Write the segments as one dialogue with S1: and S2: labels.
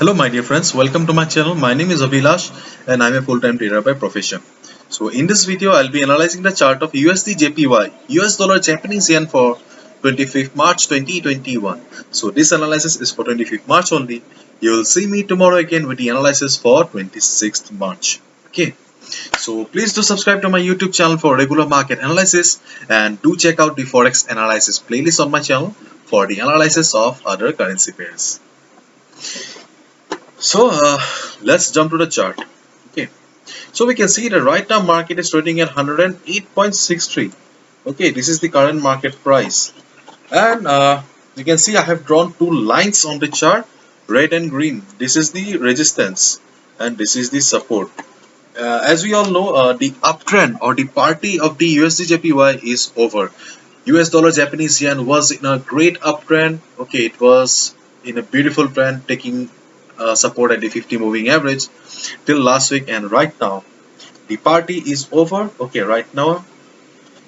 S1: Hello my dear friends, welcome to my channel. My name is Abhilash and I'm a full-time trader by profession. So in this video I'll be analyzing the chart of USD JPY, US dollar Japanese yen for 25th March 2021. So this analysis is for 25th March only. You will see me tomorrow again with the analysis for 26th March. Okay. So please do subscribe to my YouTube channel for regular market analysis and do check out the Forex analysis playlist on my channel for the analysis of other currency pairs. So let's jump to the chart. Okay, so we can see that right now market is trading at 108.63. Okay, this is the current market price, and you can see I have drawn two lines on the chart, red and green. This is the resistance and this is the support. As we all know, the uptrend or the party of the USD JPY is over. US dollar Japanese yen was in a great uptrend. Okay, it was in a beautiful trend, taking support at the 50 moving average till last week, and right now the party is over. Okay, right now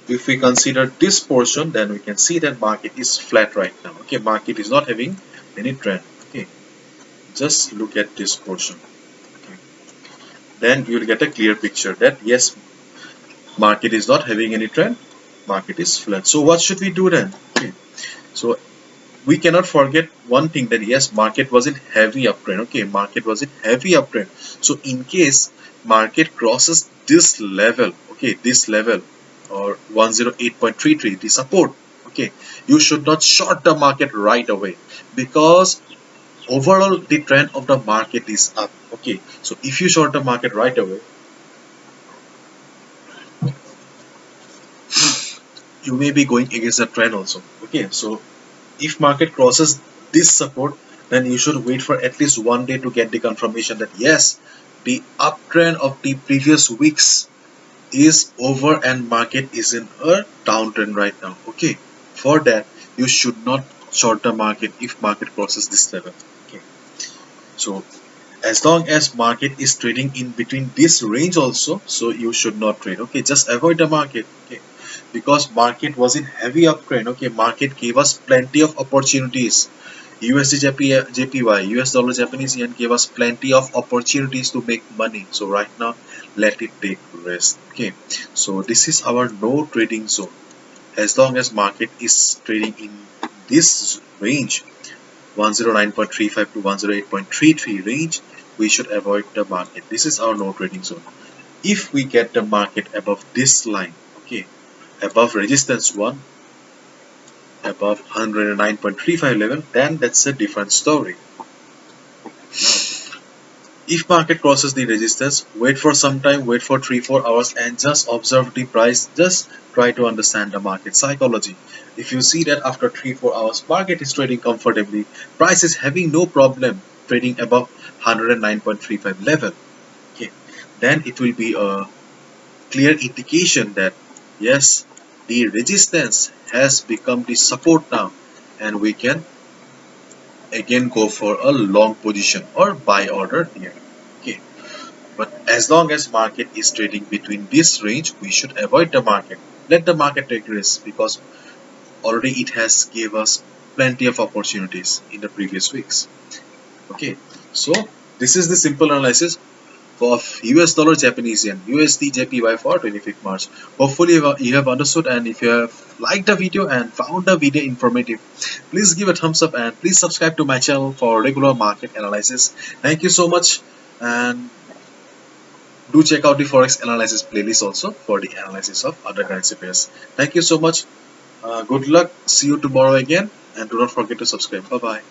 S1: if we consider this portion, then we can see that market is flat right now. Okay, market is not having any trend. Okay, just look at this portion. Okay, then you will get a clear picture that yes, market is not having any trend, market is flat. So what should we do then? Okay, so we cannot forget one thing, that yes, market was in heavy uptrend. Okay, market was in heavy uptrend. So in case market crosses this level, okay, this level or 108.33, the support, okay, you should not short the market right away, because overall the trend of the market is up. Okay, so if you short the market right away, you may be going against the trend also. Okay, so if market crosses this support, then you should wait for at least one day to get the confirmation that yes, the uptrend of the previous weeks is over and market is in a downtrend right now. Okay, for that you should not short the market if market crosses this level. Okay, so as long as market is trading in between this range also, so you should not trade. Okay, just avoid the market. Okay, because market was in heavy uptrend. Okay, market gave us plenty of opportunities. JPY, US dollar Japanese yen gave us plenty of opportunities to make money. So right now let it take rest. Okay, so this is our no trading zone. As long as market is trading in this range, 109.35 to 108.33 range, we should avoid the market. This is our no trading zone. If we get the market above this line, okay, above resistance 1, above 109.35 level, then that's a different story. If market crosses the resistance, wait for some time, wait for 3-4 hours and just observe the price. Just try to understand the market psychology. If you see that after 3-4 hours market is trading comfortably, price is having no problem trading above 109.35 level, okay, then it will be a clear indication that yes, the resistance has become the support now, and we can again go for a long position or buy order here. Okay, but as long as market is trading between this range, we should avoid the market. Let the market take risk, because already it has gave us plenty of opportunities in the previous weeks. Okay, so this is the simple analysis of US dollar Japanese yen, USD JPY for 25th March. Hopefully you have understood, and if you have liked the video and found the video informative, please give a thumbs up and please subscribe to my channel for regular market analysis. Thank you so much, and do check out the Forex analysis playlist also for the analysis of other currency pairs. Thank you so much. Good luck. See you tomorrow again, and do not forget to subscribe. Bye bye.